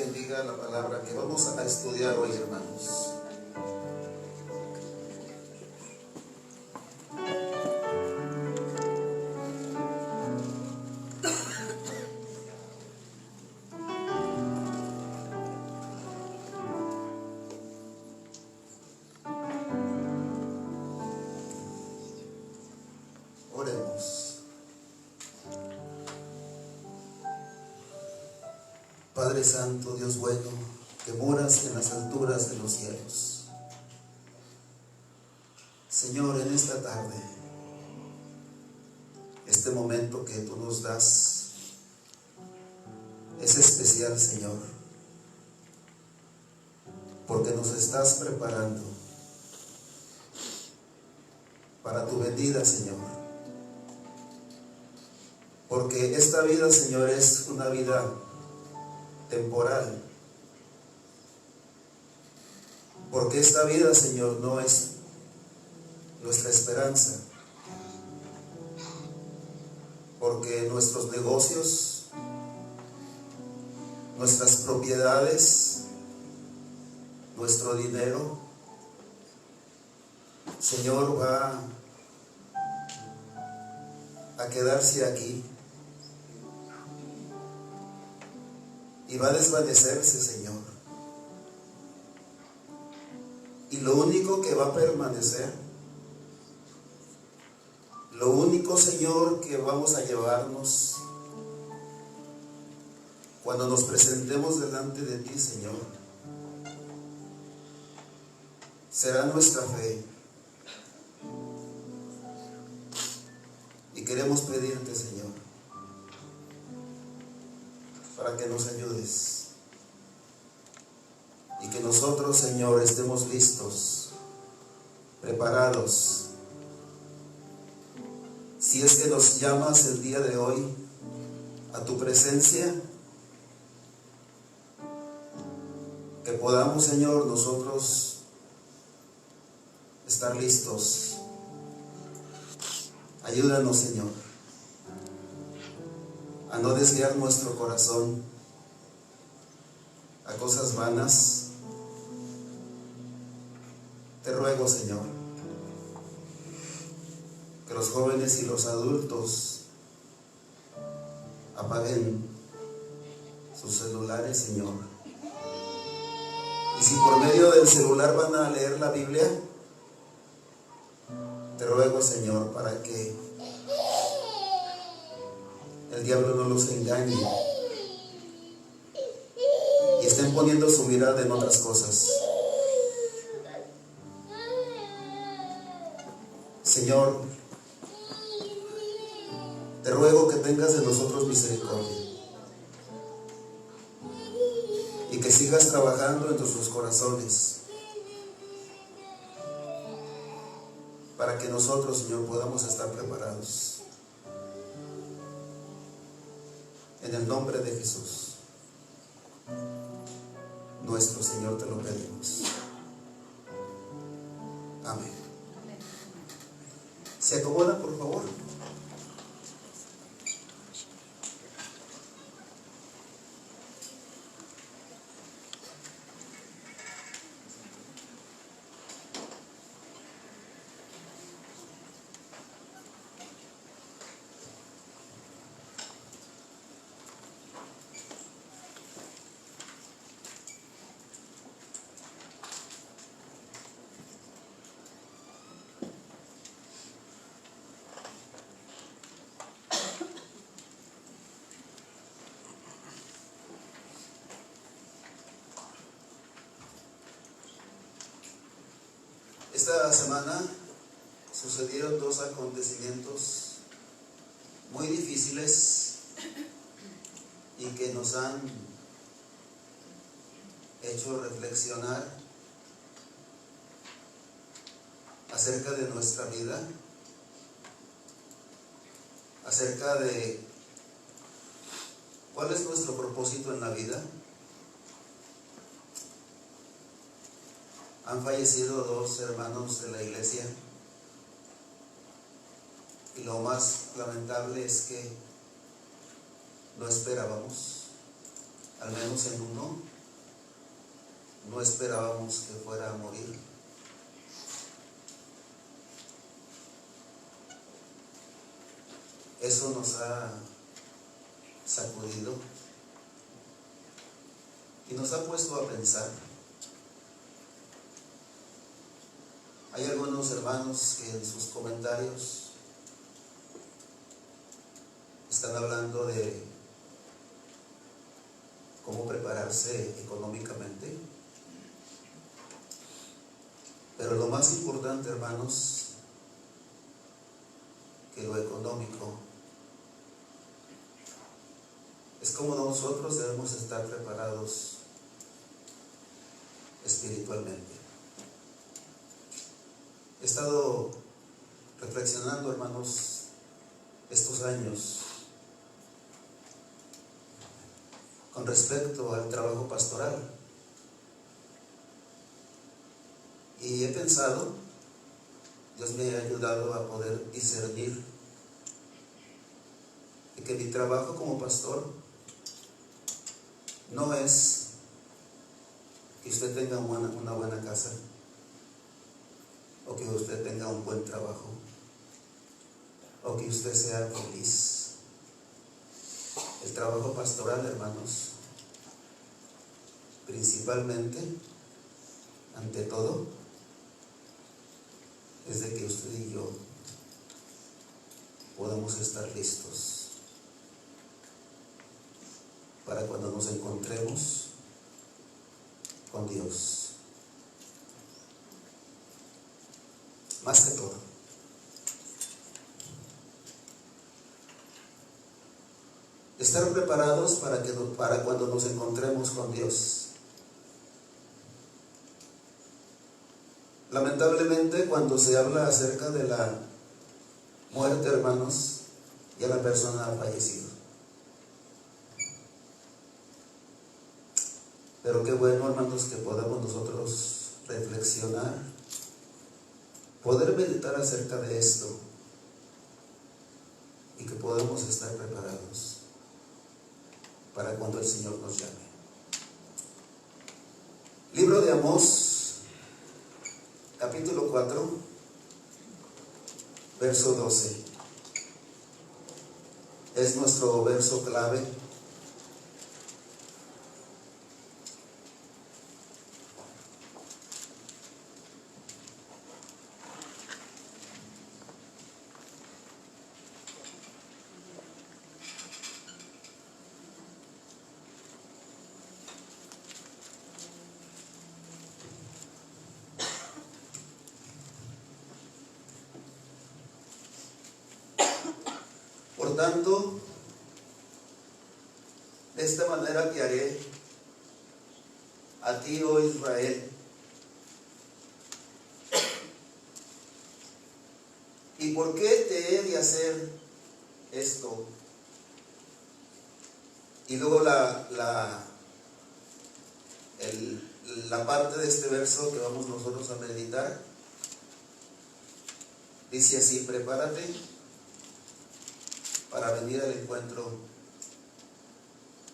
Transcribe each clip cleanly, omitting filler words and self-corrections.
bendiga la palabra que vamos a estudiar hoy, hermanos. Oremos. Padre Santo, Dios bueno, que moras en las alturas de los cielos. Señor, en esta tarde, este momento que tú nos das es especial, Señor, porque nos estás preparando para tu venida, Señor. Porque esta vida, Señor, es una vida temporal. Porque esta vida, Señor, no es nuestra esperanza. Porque nuestros negocios, nuestras propiedades, nuestro dinero, Señor, va a quedarse aquí y va a desvanecerse, Señor. Y lo único que va a permanecer, lo único, Señor, que vamos a llevarnos cuando nos presentemos delante de ti, Señor, será nuestra fe. Y queremos pedirte, Señor, para que nos ayudes y que nosotros, Señor, estemos listos, preparados. Si es que nos llamas el día de hoy a tu presencia, que podamos, Señor, nosotros estar listos. Ayúdanos, Señor, a no desviar nuestro corazón a cosas vanas. Te ruego, Señor, que los jóvenes y los adultos apaguen sus celulares, Señor. Y si por medio del celular van a leer la Biblia, te ruego, Señor, para que el diablo no los engañe y estén poniendo su mirada en otras cosas. Señor, te ruego que tengas de nosotros misericordia y que sigas trabajando en nuestros corazones para que nosotros, Señor, podamos estar preparados. En el nombre de Jesús, nuestro Señor, te lo pedimos. Amén. ¿Se acomodan, por favor? Esta semana sucedieron dos acontecimientos muy difíciles y que nos han hecho reflexionar acerca de nuestra vida, acerca de cuál es nuestro propósito en la vida. Han fallecido dos hermanos de la iglesia y lo más lamentable es que no esperábamos. al menos en uno, no esperábamos que fuera a morir. Eso nos ha sacudido y nos ha puesto a pensar. Hay algunos hermanos que en sus comentarios están hablando de cómo prepararse económicamente, pero lo más importante, hermanos, que lo económico es como nosotros debemos estar preparados espiritualmente. He estado reflexionando, hermanos, estos años con respecto al trabajo pastoral, y he pensado, Dios me ha ayudado a poder discernir de que mi trabajo como pastor no es que usted tenga una buena casa o que usted tenga un buen trabajo o que usted sea feliz. El trabajo pastoral, hermanos, principalmente, ante todo, es de que usted y yo podamos estar listos para cuando nos encontremos con Dios. Más que todo. Estar preparados para cuando nos encontremos con Dios. Lamentablemente, cuando se habla acerca de la muerte, hermanos, ya la persona ha fallecido. Pero qué bueno, hermanos, que podamos nosotros reflexionar, poder meditar acerca de esto y que podamos estar preparados para cuando el Señor nos llame. Libro de Amós, capítulo 4, verso 12. Es nuestro verso clave. Por tanto, de esta manera te haré a ti, oh Israel. ¿Y por qué te he de hacer esto? Y luego la parte de este verso que vamos nosotros a meditar dice así: prepárate para venir al encuentro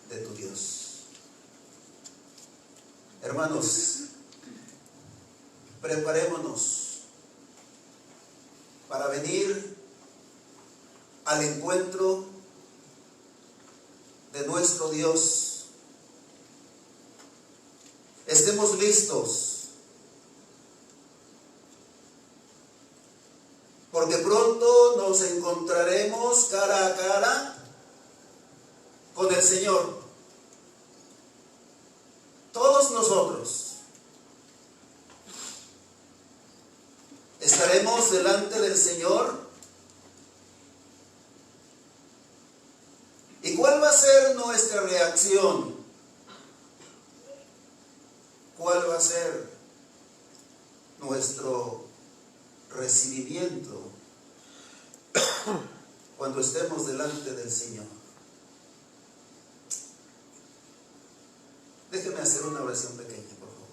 de tu Dios. Hermanos, preparémonos para venir al encuentro de nuestro Dios. Estemos listos, porque pronto nos encontraremos cara a cara con el Señor. Todos nosotros estaremos delante del Señor. ¿Y cuál va a ser nuestra reacción? ¿Cuál va a ser nuestro recibimiento cuando estemos delante del Señor? Déjeme hacer una oración pequeña, por favor.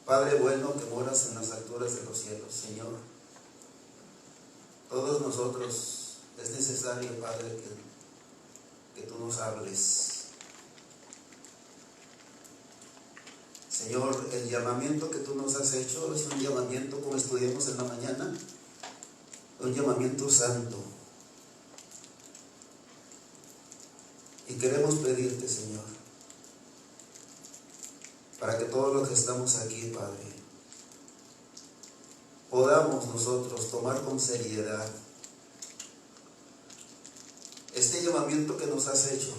Padre bueno que moras en las alturas de los cielos, Señor, todos nosotros es necesario, Padre, que nos hables. Señor, el llamamiento que tú nos has hecho es un llamamiento, como estudiamos en la mañana, un llamamiento santo. Y queremos pedirte, Señor, para que todos los que estamos aquí, Padre, podamos nosotros tomar con seriedad este llamamiento que nos has hecho.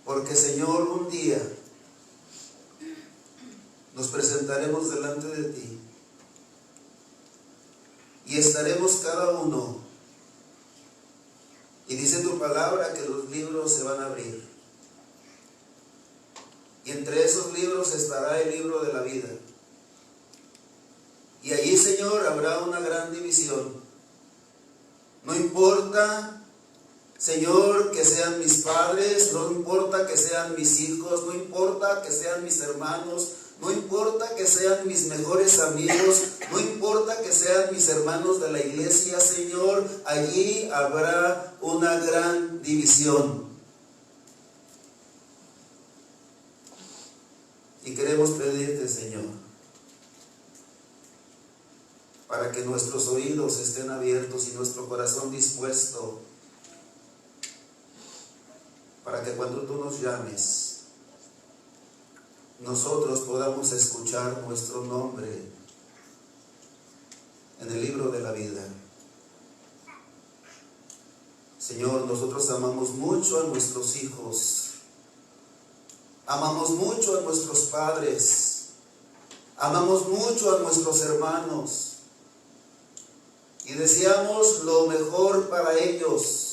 Porque, Señor, un día nos presentaremos delante de ti y estaremos cada uno. Y dice tu palabra que los libros se van a abrir. Y entre esos libros estará el libro de la vida. Y allí, Señor, habrá una gran división. No importa, Señor, que sean mis padres, no importa que sean mis hijos, no importa que sean mis hermanos, no importa que sean mis mejores amigos, no importa que sean mis hermanos de la iglesia, Señor, allí habrá una gran división. Y queremos pedirte, Señor, para que nuestros oídos estén abiertos y nuestro corazón dispuesto, para que cuando tú nos llames, nosotros podamos escuchar nuestro nombre en el libro de la vida. Señor, nosotros amamos mucho a nuestros hijos, amamos mucho a nuestros padres, amamos mucho a nuestros hermanos y deseamos lo mejor para ellos.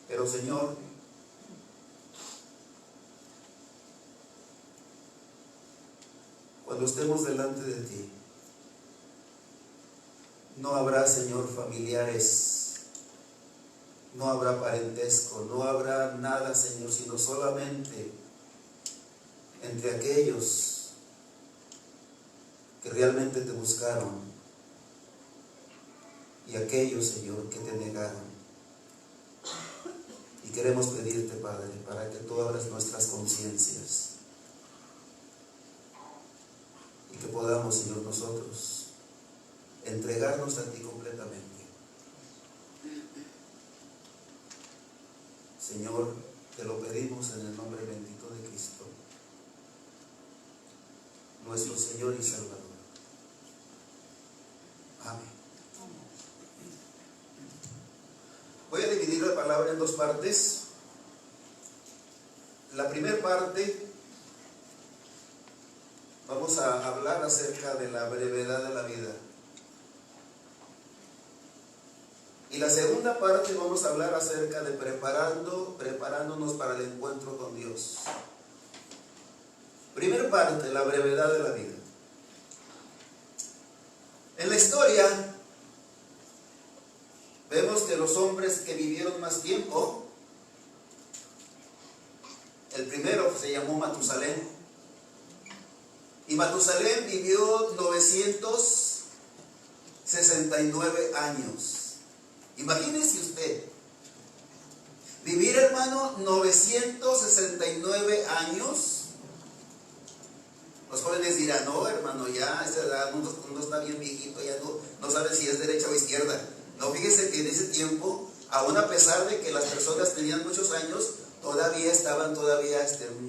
Pero, Señor, cuando estemos delante de ti, no habrá, Señor, familiares, no habrá parentesco, no habrá nada, Señor, sino solamente entre aquellos que realmente te buscaron y aquellos, Señor, que te negaron. Y queremos pedirte, Padre, para que tú abras nuestras conciencias y que podamos, Señor, nosotros entregarnos a ti completamente. Señor, te lo pedimos en el nombre bendito de Cristo, nuestro Señor y Salvador. Amén. Voy a dividir la palabra en dos partes. La primera parte, vamos a hablar acerca de la brevedad de la vida. Y la segunda parte vamos a hablar acerca de preparándonos para el encuentro con Dios. Primera parte, la brevedad de la vida. En la historia vemos que los hombres que vivieron más tiempo, el primero se llamó Matusalén. Y Matusalén vivió 969 años. Imagínese usted, vivir, hermano, 969 años. Los jóvenes dirán, no, hermano, ya a esta edad uno está bien viejito, ya no sabe si es derecha o izquierda. No, fíjese que en ese tiempo, aún a pesar de que las personas tenían muchos años, todavía estaban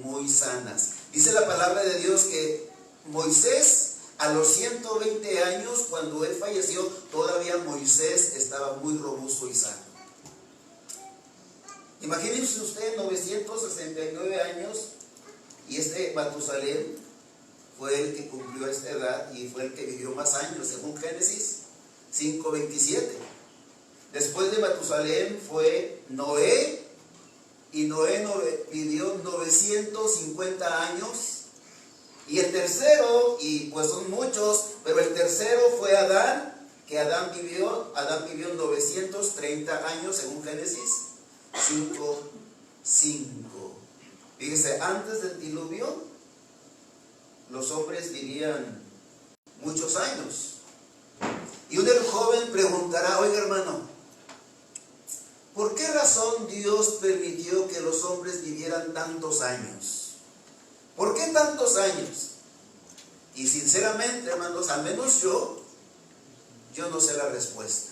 muy sanas. Dice la palabra de Dios que Moisés, a los 120 años, cuando él falleció, todavía Moisés estaba muy robusto y sano. Imagínense usted, 969 años, y este Matusalén fue el que cumplió esta edad y fue el que vivió más años, según Génesis 5:27. Después de Matusalén fue Noé, y Noé vivió 950 años. Y el tercero, y pues son muchos, pero el tercero fue Adán, que Adán vivió 930 años, según Génesis 5:5. Fíjese, antes del diluvio, los hombres vivían muchos años. Y un joven preguntará, oiga hermano, ¿por qué razón Dios permitió que los hombres vivieran tantos años? ¿Por qué tantos años? Y sinceramente, hermanos, al menos yo no sé la respuesta.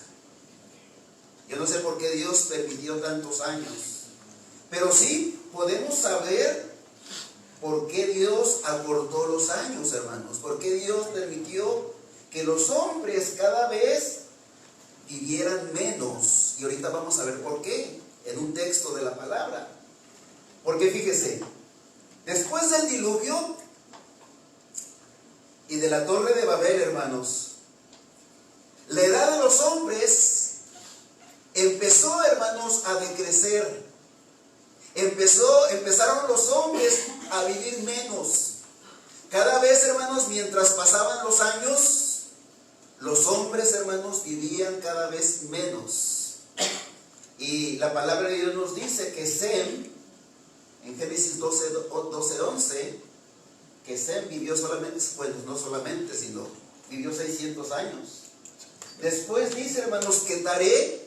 Yo no sé por qué Dios permitió tantos años. Pero sí podemos saber por qué Dios acortó los años, hermanos. Por qué Dios permitió que los hombres cada vez vivieran menos. Y ahorita vamos a ver por qué, en un texto de la palabra. Porque fíjese, después del diluvio y de la torre de Babel, hermanos, la edad de los hombres empezó, hermanos, a decrecer. Empezaron los hombres a vivir menos. Cada vez, hermanos, mientras pasaban los años, los hombres, hermanos, vivían cada vez menos. Y la palabra de Dios nos dice que Sem, en Génesis 12:11, que Sem vivió solamente, bueno, no solamente, sino vivió 600 años. Después dice, hermanos, que Taré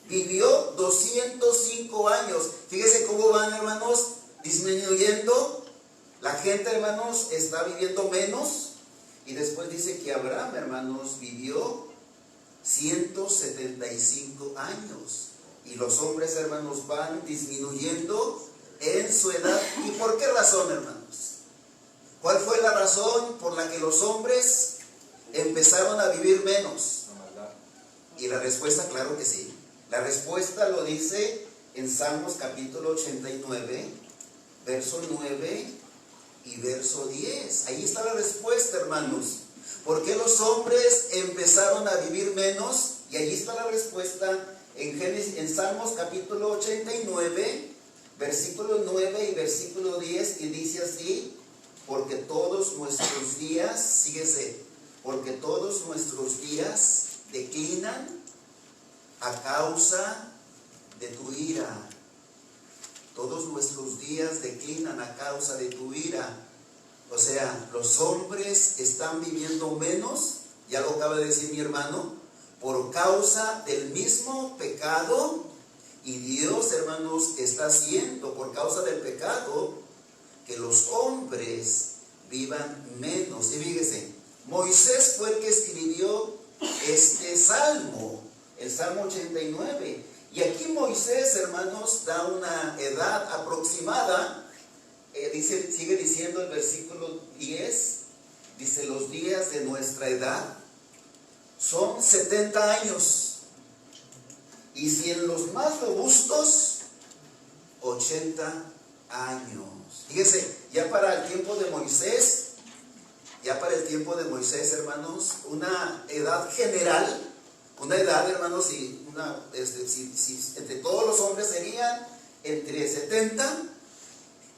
vivió 205 años. Fíjese cómo van, hermanos, disminuyendo. La gente, hermanos, está viviendo menos. Y después dice que Abraham, hermanos, vivió 175 años. Y los hombres, hermanos, van disminuyendo en su edad. ¿Y por qué razón, hermanos? ¿Cuál fue la razón por la que los hombres empezaron a vivir menos? Y la respuesta, claro que sí. La respuesta lo dice en Salmos capítulo 89, verso 9 y verso 10. Ahí está la respuesta, hermanos. ¿Por qué los hombres empezaron a vivir menos? Y ahí está la respuesta en Salmos capítulo 89, versículo 9 y versículo 10. Y dice así: porque todos nuestros días, fíjese, porque todos nuestros días declinan a causa de tu ira. Todos nuestros días declinan a causa de tu ira. O sea, los hombres están viviendo menos, ya lo acaba de decir mi hermano, por causa del mismo pecado. Y Dios, hermanos, está haciendo por causa del pecado que los hombres vivan menos. Y fíjese, Moisés fue el que escribió este salmo, el Salmo 89. Y aquí Moisés, hermanos, da una edad aproximada. Sigue diciendo el versículo 10, dice: los días de nuestra edad son 70 años. Y si en los más robustos, 80 años. Fíjese, ya para el tiempo de Moisés, hermanos, una edad general, una edad, hermanos, si entre todos los hombres serían entre 70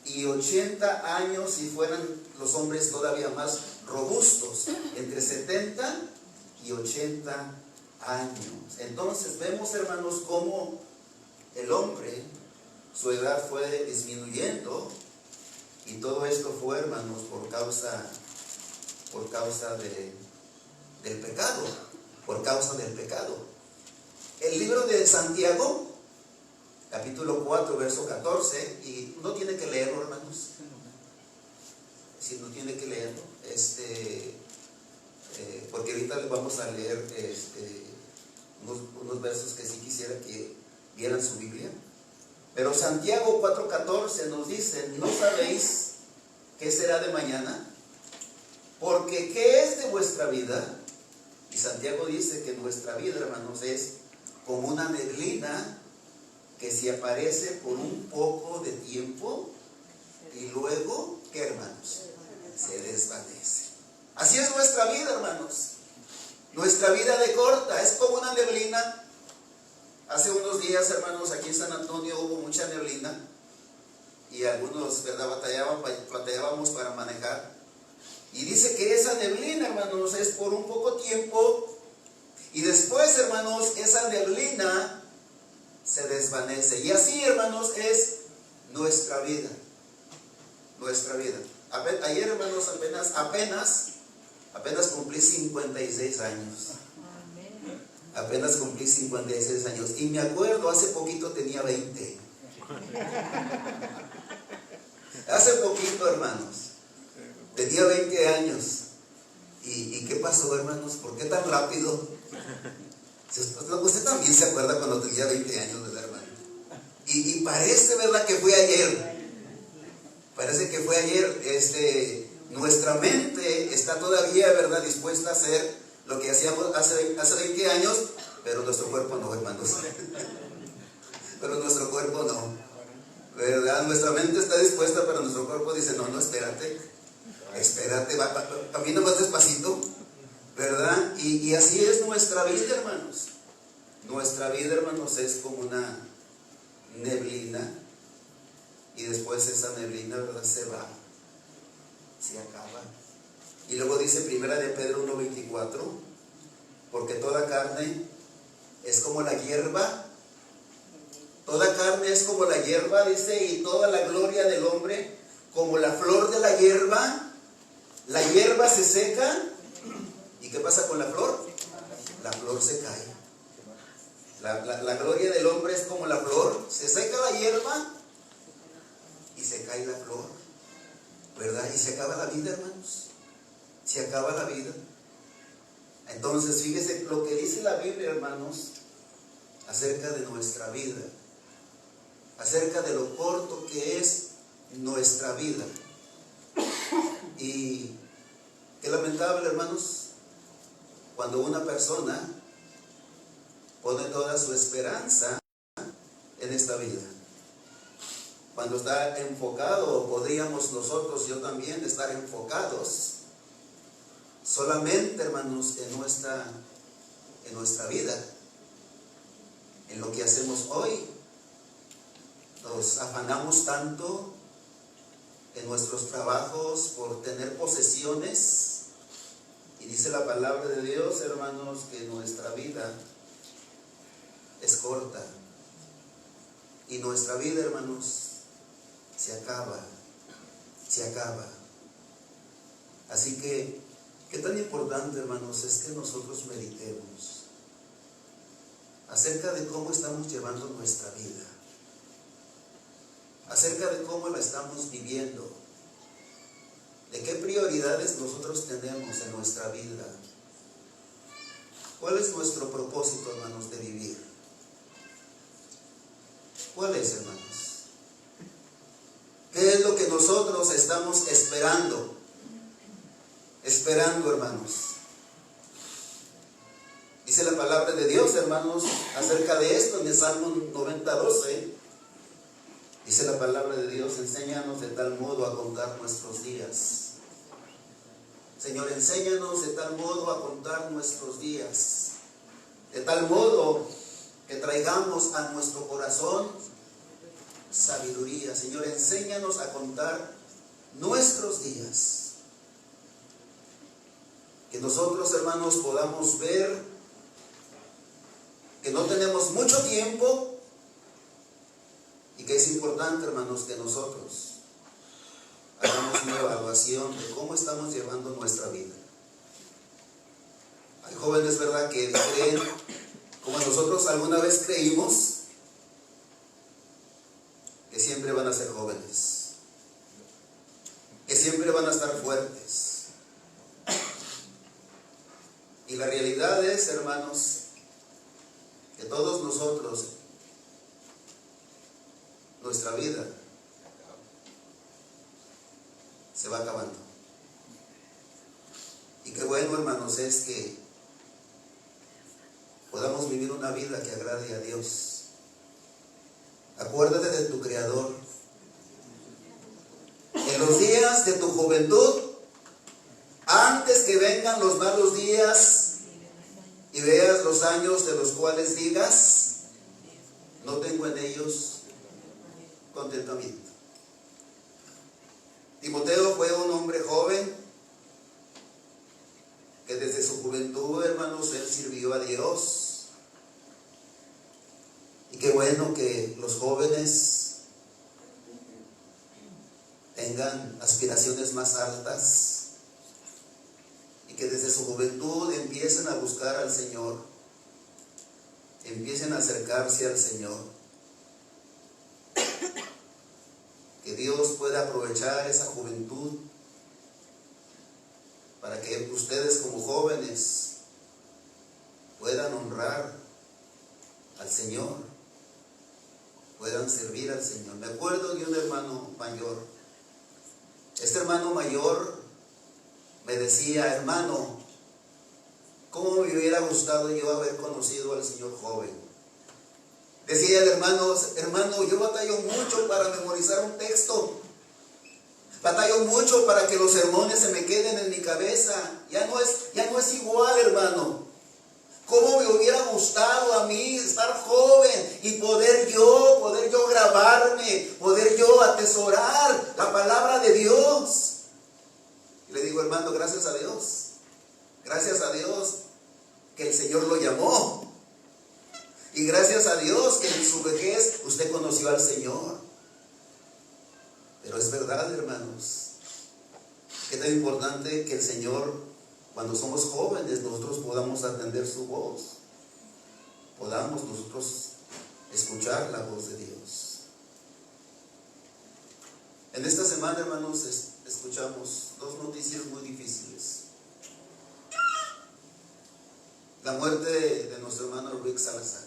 y 80 años, si fueran los hombres todavía más robustos, entre 70 y 80 años. Entonces vemos, hermanos, cómo el hombre, su edad fue disminuyendo, y todo esto fue, hermanos, por causa del pecado, por causa del pecado. El libro de Santiago, capítulo 4, verso 14, y no tiene que leerlo, hermanos, si no tiene que leerlo, porque ahorita les vamos a leer unos versos que sí quisiera que vieran su Biblia. Pero Santiago 4:14 nos dice: ¿no sabéis qué será de mañana? Porque ¿qué es de vuestra vida? Y Santiago dice que nuestra vida, hermanos, es como una neblina que se aparece por un poco de tiempo y luego, ¿qué, hermanos? Se desvanece. Así es nuestra vida, hermanos. Nuestra vida de corta es como una neblina. Hace unos días, hermanos, aquí en San Antonio hubo mucha neblina y algunos, ¿verdad?, batallábamos para manejar. Y dice que esa neblina, hermanos, es por un poco tiempo, y después, hermanos, esa neblina se desvanece. Y así, hermanos, es nuestra vida. Nuestra vida. Ayer, hermanos, apenas cumplí 56 años. Apenas cumplí 56 años. Y me acuerdo, hace poquito tenía 20. Hace poquito, hermanos. Tenía 20 años. ¿Y qué pasó, hermanos? ¿Por qué tan rápido? Usted también se acuerda cuando tenía 20 años, ¿verdad, hermano? Y parece, ¿verdad?, que fue ayer. Parece que fue ayer. Nuestra mente está todavía, ¿verdad?, dispuesta a hacer lo que hacíamos hace 20 años, pero nuestro cuerpo no, hermanos. Pero nuestro cuerpo no, ¿verdad? Nuestra mente está dispuesta, pero nuestro cuerpo dice, no, espérate, camina más despacito, ¿verdad? Y así es nuestra vida, hermanos. Nuestra vida, hermanos, es como una neblina, y después esa neblina, ¿verdad?, se va, se acaba. Y luego dice Primera de Pedro 1:24, porque toda carne es como la hierba. Toda carne es como la hierba, dice, y toda la gloria del hombre como la flor de la hierba. La hierba se seca. ¿Y qué pasa con la flor? La flor se cae. La gloria del hombre es como la flor. Se seca la hierba y se cae la flor, ¿verdad? Y se acaba la vida, hermanos. Se acaba la vida. Entonces, fíjese lo que dice la Biblia, hermanos, acerca de nuestra vida, acerca de lo corto que es nuestra vida. Y qué lamentable, hermanos, cuando una persona pone toda su esperanza en esta vida. Cuando está enfocado, podríamos nosotros, yo también, estar enfocados solamente, hermanos, en nuestra vida, en lo que hacemos hoy. Nos afanamos tanto en nuestros trabajos por tener posesiones, y dice la palabra de Dios, hermanos, que nuestra vida es corta, y nuestra vida, hermanos, se acaba. Así que qué tan importante, hermanos, es que nosotros meditemos acerca de cómo estamos llevando nuestra vida, acerca de cómo la estamos viviendo, de qué prioridades nosotros tenemos en nuestra vida. ¿Cuál es nuestro propósito, hermanos, de vivir? ¿Cuál es, hermanos? ¿Qué es lo que nosotros estamos esperando, hermanos? Dice la palabra de Dios, hermanos, acerca de esto en el Salmo 90:12. Dice la palabra de Dios, enséñanos de tal modo a contar nuestros días. Señor, enséñanos de tal modo a contar nuestros días, de tal modo que traigamos a nuestro corazón sabiduría. Señor, enséñanos a contar nuestros días. Que nosotros, hermanos, podamos ver que no tenemos mucho tiempo, y que es importante, hermanos, que nosotros hagamos una evaluación de cómo estamos llevando nuestra vida. Hay jóvenes, ¿verdad?, que creen, como nosotros alguna vez creímos, que siempre van a ser jóvenes, que siempre van a estar fuertes. Y la realidad es, hermanos, que todos nosotros, nuestra vida se va acabando. Y qué bueno, hermanos, es que podamos vivir una vida que agrade a Dios. Acuérdate de tu Creador. En los días de tu juventud, antes que vengan los malos días y veas los años de los cuales digas, no tengo en ellos contentamiento. Timoteo fue un hombre joven que desde su juventud, hermanos, él sirvió a Dios. Y qué bueno que los jóvenes tengan aspiraciones más altas y que desde su juventud empiecen a buscar al Señor empiecen a acercarse al Señor. Que Dios pueda aprovechar esa juventud para que ustedes como jóvenes puedan honrar al Señor, puedan servir al Señor. Me acuerdo de un hermano mayor. Este hermano mayor me decía: hermano, ¿cómo me hubiera gustado yo haber conocido al Señor joven? Decía el hermano: yo batallo mucho para memorizar un texto. Batallo mucho para que los sermones se me queden en mi cabeza. Ya no es igual, hermano. ¿Cómo me hubiera gustado a mí estar joven y poder yo grabarme, poder yo atesorar la palabra de Dios? Y le digo: hermano, gracias a Dios que el Señor lo llamó. Y gracias a Dios que en su vejez usted conoció al Señor. Pero es verdad, hermanos, que es tan importante que el Señor, cuando somos jóvenes, nosotros podamos atender su voz, podamos nosotros escuchar la voz de Dios. En esta semana, hermanos, escuchamos dos noticias muy difíciles. La muerte de nuestro hermano Rick Salazar.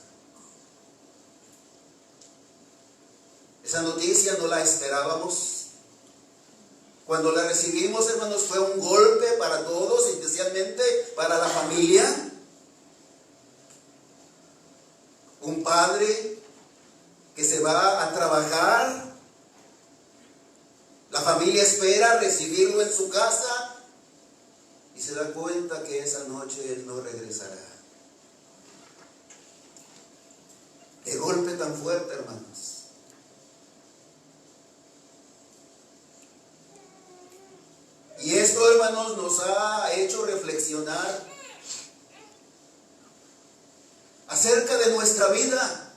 Esa noticia no la esperábamos. Cuando la recibimos, hermanos, fue un golpe para todos, especialmente para la familia. Un padre que se va a trabajar, la familia espera recibirlo en su casa y se da cuenta que esa noche él no regresará. Qué golpe tan fuerte, hermanos. Y esto, hermanos, nos ha hecho reflexionar acerca de nuestra vida.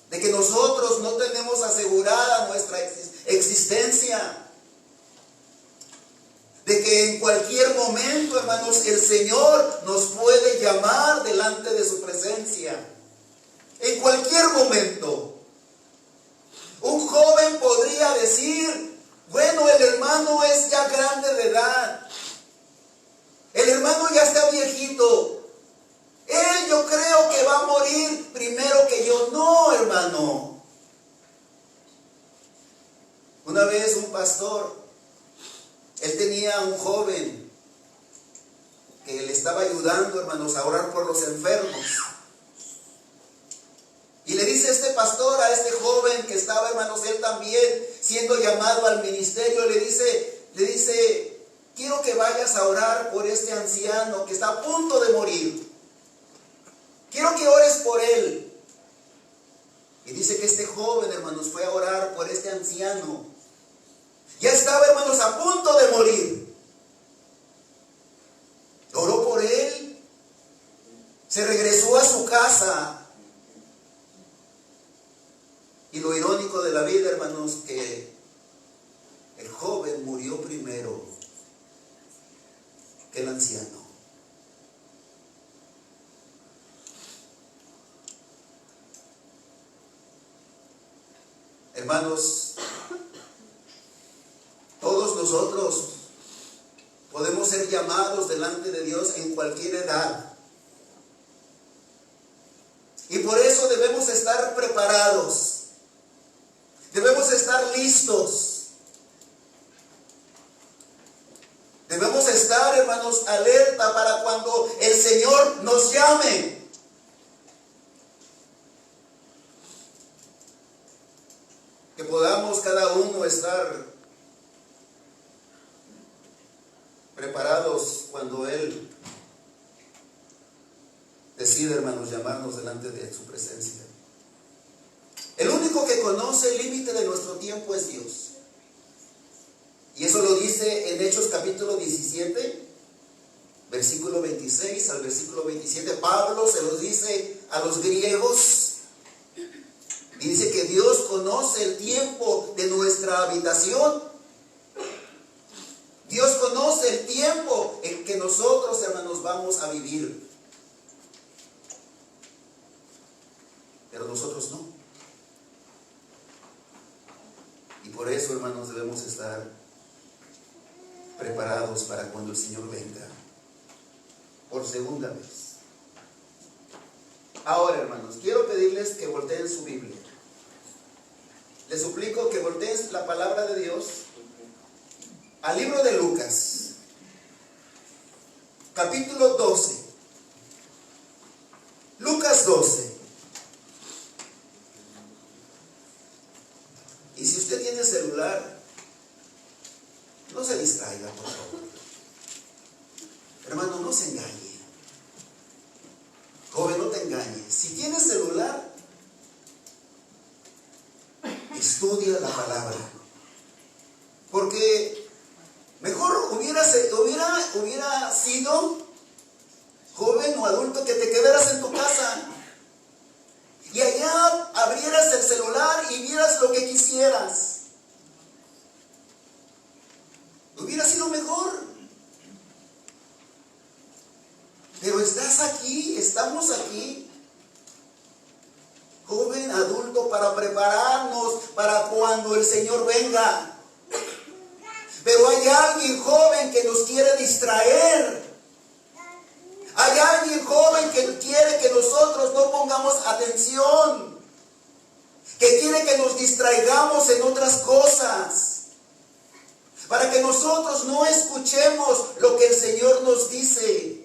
De que nosotros no tenemos asegurada nuestra existencia. De que en cualquier momento, hermanos, el Señor nos puede llamar delante de su presencia. En cualquier momento. Un joven podría decir: bueno, el hermano es ya grande de edad. El hermano ya está viejito. Él, yo creo que va a morir primero que yo. No, hermano. Una vez un pastor, él tenía un joven que le estaba ayudando, hermanos, a orar por los enfermos. Y le dice este pastor a este joven que estaba, hermanos, él también siendo llamado al ministerio, le dice: quiero que vayas a orar por este anciano que está a punto de morir. Quiero que ores por él. Y dice que este joven, hermanos, fue a orar por este anciano. Ya estaba, hermanos, a punto de morir. Oró por él. Se regresó a su casa. Y lo irónico de la vida, hermanos, que el joven murió primero que el anciano. Hermanos, todos nosotros podemos ser llamados delante de Dios en cualquier edad. Y por eso debemos estar preparados. Debemos estar listos. Debemos estar, hermanos, alerta para cuando el Señor nos llame. Que podamos cada uno estar preparados cuando Él decide, hermanos, llamarnos delante de su presencia. El único que conoce el límite de nuestro tiempo es Dios. Y eso lo dice en Hechos capítulo 17, versículo 26 al versículo 27. Pablo se los dice a los griegos. Y dice que Dios conoce el tiempo de nuestra habitación. Dios conoce el tiempo que nosotros, hermanos, vamos a vivir. Pero nosotros no. Y por eso, hermanos, debemos estar preparados para cuando el Señor venga por segunda vez. Ahora, hermanos, quiero pedirles que volteen su Biblia. Les suplico que volteen la palabra de Dios al libro de Lucas, capítulo 12. Lucas 12. Y si usted tiene celular, no se distraiga, por favor. Hermano, no se engañe. Joven, no te engañes. Si tienes celular, estudia la palabra. Porque mejor hubiera sido, joven o adulto, que te quedaras en tu casa y allá abrieras el celular y vieras lo que quisieras. Hubiera sido mejor. Pero estás aquí, estamos aquí, joven, adulto, para prepararnos para cuando el Señor venga. Pero hay alguien joven que nos quiere distraer. Hay alguien joven que quiere que nosotros no pongamos atención, que quiere que nos distraigamos en otras cosas, para que nosotros no escuchemos lo que el Señor nos dice.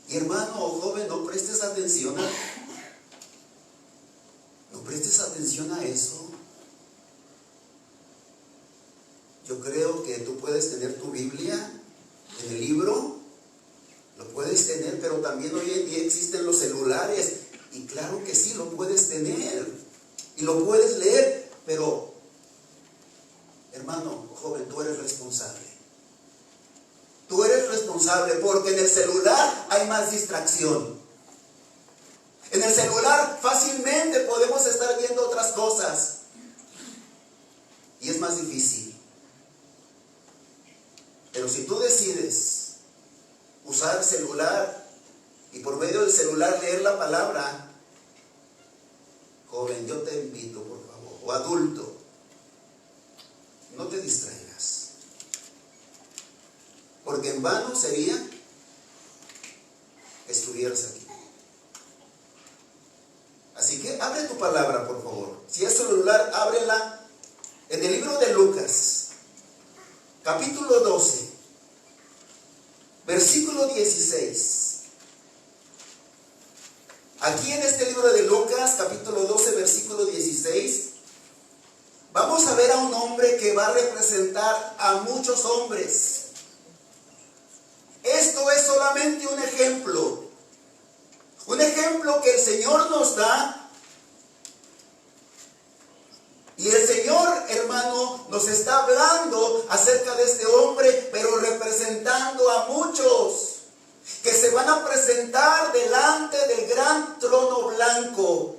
Y hermano o joven, no prestes atención a eso. Yo creo que tú puedes tener tu Biblia en el libro, lo puedes tener, pero también hoy en día existen los celulares, y claro que sí, lo puedes tener y lo puedes leer, pero hermano joven, tú eres responsable. Tú eres responsable, porque en el celular hay más distracción. En el celular fácilmente podemos estar viendo otras cosas y es más difícil. Pero si tú decides usar el celular y por medio del celular leer la palabra, joven, yo te invito, por favor, o adulto, no te distraigas, porque en vano sería que estuvieras aquí. Así que abre tu palabra, por favor. Si es celular, ábrela en el libro de Lucas, capítulo 12, versículo 16. Aquí en este libro de Lucas, capítulo 12, versículo 16, vamos a ver a un hombre que va a representar a muchos hombres. Esto es solamente un ejemplo que el Señor nos da. Y el Señor, hermano, nos está hablando acerca de este hombre, pero representando a muchos que se van a presentar delante del gran trono blanco.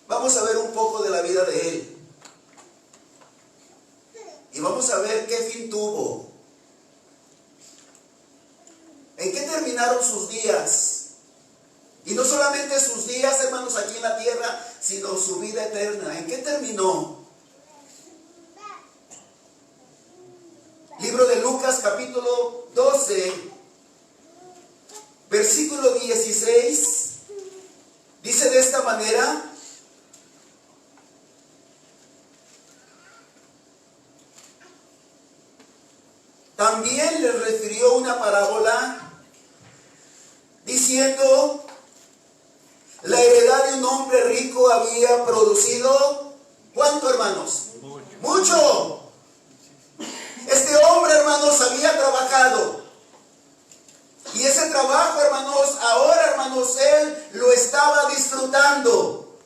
Vamos a ver un poco de la vida de él. Y vamos a ver qué fin tuvo. ¿En qué terminaron sus días? Y no solamente sus días, hermanos, aquí en la tierra, sino su vida eterna. ¿En qué terminó? Libro de Lucas, capítulo 12, versículo 16, dice de esta manera: también le refirió una parábola diciendo: la heredad de un hombre rico había producido, ¿cuánto, hermanos? Mucho. Este hombre, hermanos, había trabajado. Y ese trabajo, hermanos, ahora, hermanos, él lo estaba disfrutando.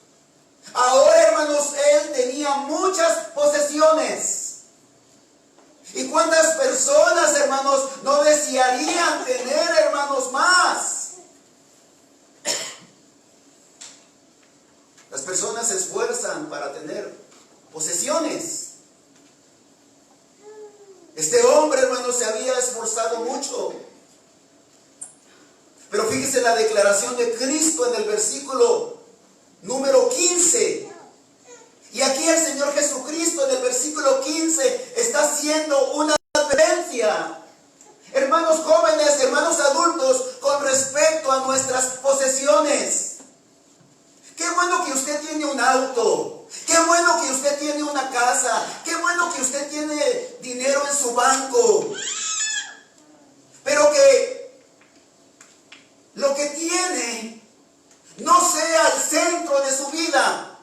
Ahora, hermanos, él tenía muchas posesiones. ¿Y cuántas personas, hermanos, no desearían tener, hermanos, más? Las personas se esfuerzan para tener posesiones. Este hombre, hermanos, se había esforzado mucho. Pero fíjese la declaración de Cristo en el versículo número 15. Y aquí el Señor Jesucristo en el versículo 15 está haciendo una advertencia. Hermanos jóvenes, hermanos adultos, con respecto a nuestras posesiones. Qué bueno que usted tiene un auto. Qué bueno que usted tiene una casa. Qué bueno que usted tiene dinero en su banco. Pero que lo que tiene no sea el centro de su vida.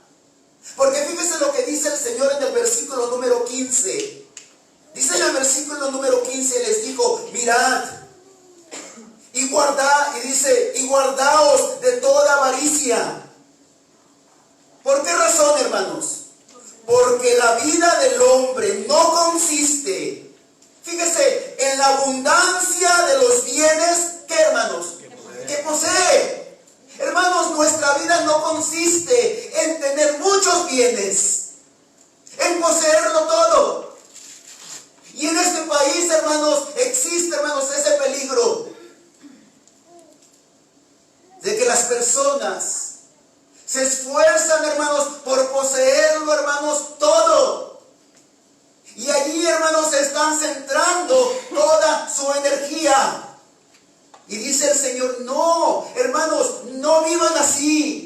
Porque fíjese lo que dice el Señor en el versículo número 15. Dice en el versículo número 15, les dijo, mirad y guardad, y dice, y guardaos de toda avaricia. ¿Por qué razón, hermanos? Porque la vida del hombre no consiste, fíjese, en la abundancia de los bienes, ¿qué, hermanos? Que posee. Hermanos, nuestra vida no consiste en tener muchos bienes, en poseerlo todo. Y en este país, hermanos, existe, hermanos, ese peligro de que las personas se esfuerzan, hermanos, por poseerlo, hermanos, todo. Y allí, hermanos, se están centrando toda su energía. Y dice el Señor, no, hermanos, no vivan así.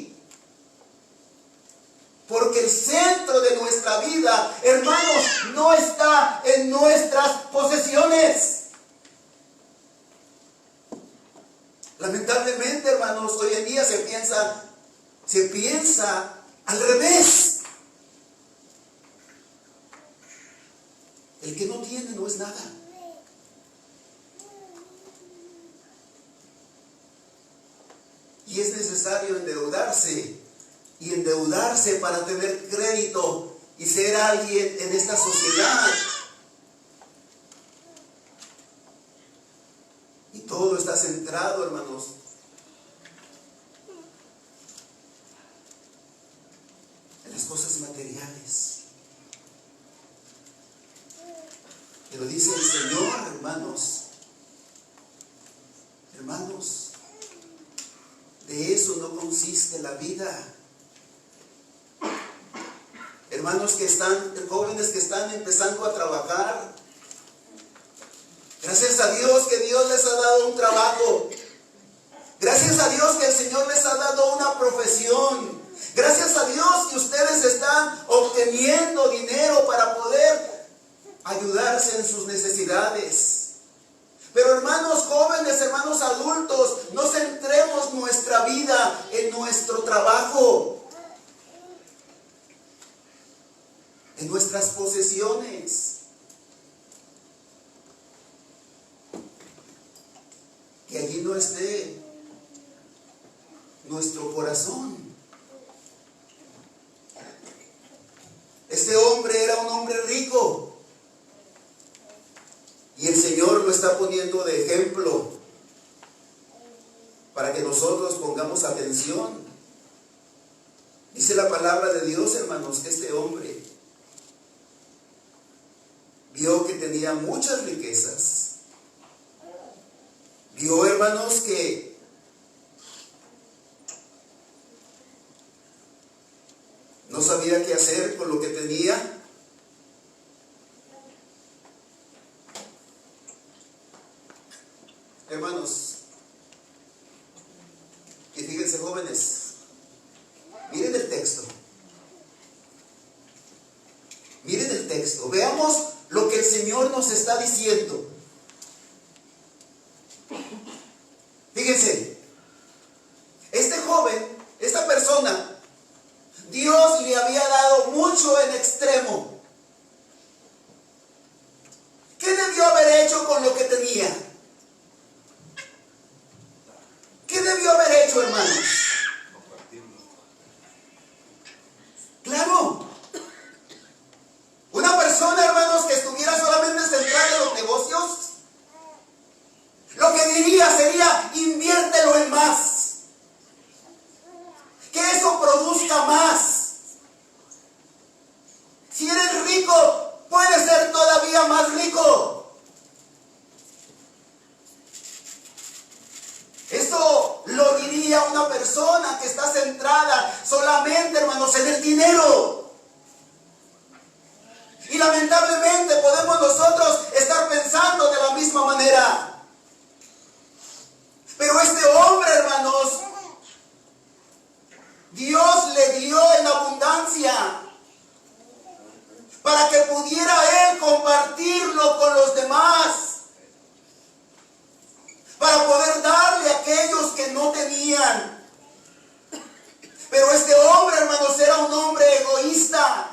Porque el centro de nuestra vida, hermanos, no está en nuestras posesiones. Lamentablemente, hermanos, hoy en día se piensa al revés. El que no tiene no es nada. Y es necesario endeudarse. Y endeudarse para tener crédito y ser alguien en esta sociedad. Y todo está centrado, hermanos, en las cosas materiales. Pero dice el Señor, hermanos, de eso no consiste la vida. Hermanos jóvenes que están empezando a trabajar. Gracias a Dios que Dios les ha dado un trabajo. Gracias a Dios que el Señor les ha dado una profesión. Gracias a Dios que ustedes están obteniendo dinero para poder ayudarse en sus necesidades. Pero hermanos jóvenes, hermanos adultos, no centremos nuestra vida en nuestro trabajo, en nuestras posesiones. Que allí no esté nuestro corazón. Este hombre era un hombre rico. Y el Señor lo está poniendo de ejemplo para que nosotros pongamos atención. Dice la palabra de Dios, hermanos, que este hombre vio que tenía muchas riquezas. Vio, hermanos, que no sabía qué hacer con lo que tenía. Hermanos, y fíjense jóvenes, miren el texto. Miren el texto. Veamos lo que el Señor nos está diciendo. Fíjense, este joven, esta persona, Dios le había dado mucho en extremo. ¿Qué debió haber hecho con lo que tenía? ¿Qué debió haber hecho, hermanos? Claro. Una persona, hermanos, que estuviera solamente centrada en los negocios, lo que diría sería, inviértelo en más. Que eso produzca más. Si eres rico, puedes ser todavía más rico. solamente, hermanos, en el dinero. Y lamentablemente podemos nosotros estar pensando de la misma manera. Pero este hombre, hermanos, Dios le dio en abundancia para que pudiera él compartirlo con los demás, para poder darle a aquellos que no tenían. Pero este hombre, hermanos, era un hombre egoísta.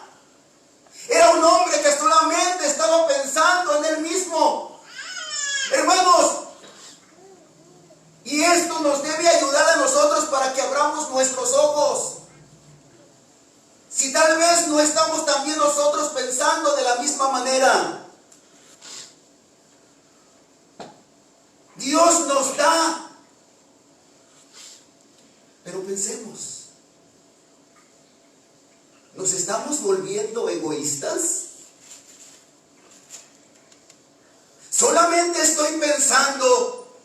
Era un hombre que solamente estaba pensando en él mismo. Hermanos, y esto nos debe ayudar a nosotros para que abramos nuestros ojos. Si tal vez no estamos también nosotros pensando de la misma manera. Dios nos da, pero pensemos, ¿nos estamos volviendo egoístas? Solamente estoy pensando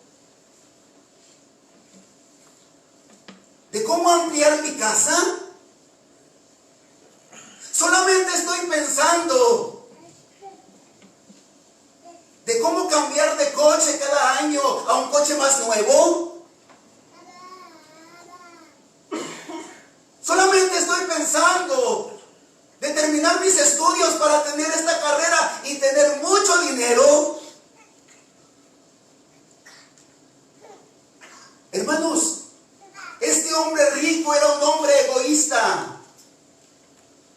de cómo ampliar mi casa. Solamente estoy pensando de cómo cambiar de coche cada año a un coche más nuevo. Solamente estoy pensando de terminar mis estudios para tener esta carrera y tener mucho dinero. Hermanos, este hombre rico era un hombre egoísta.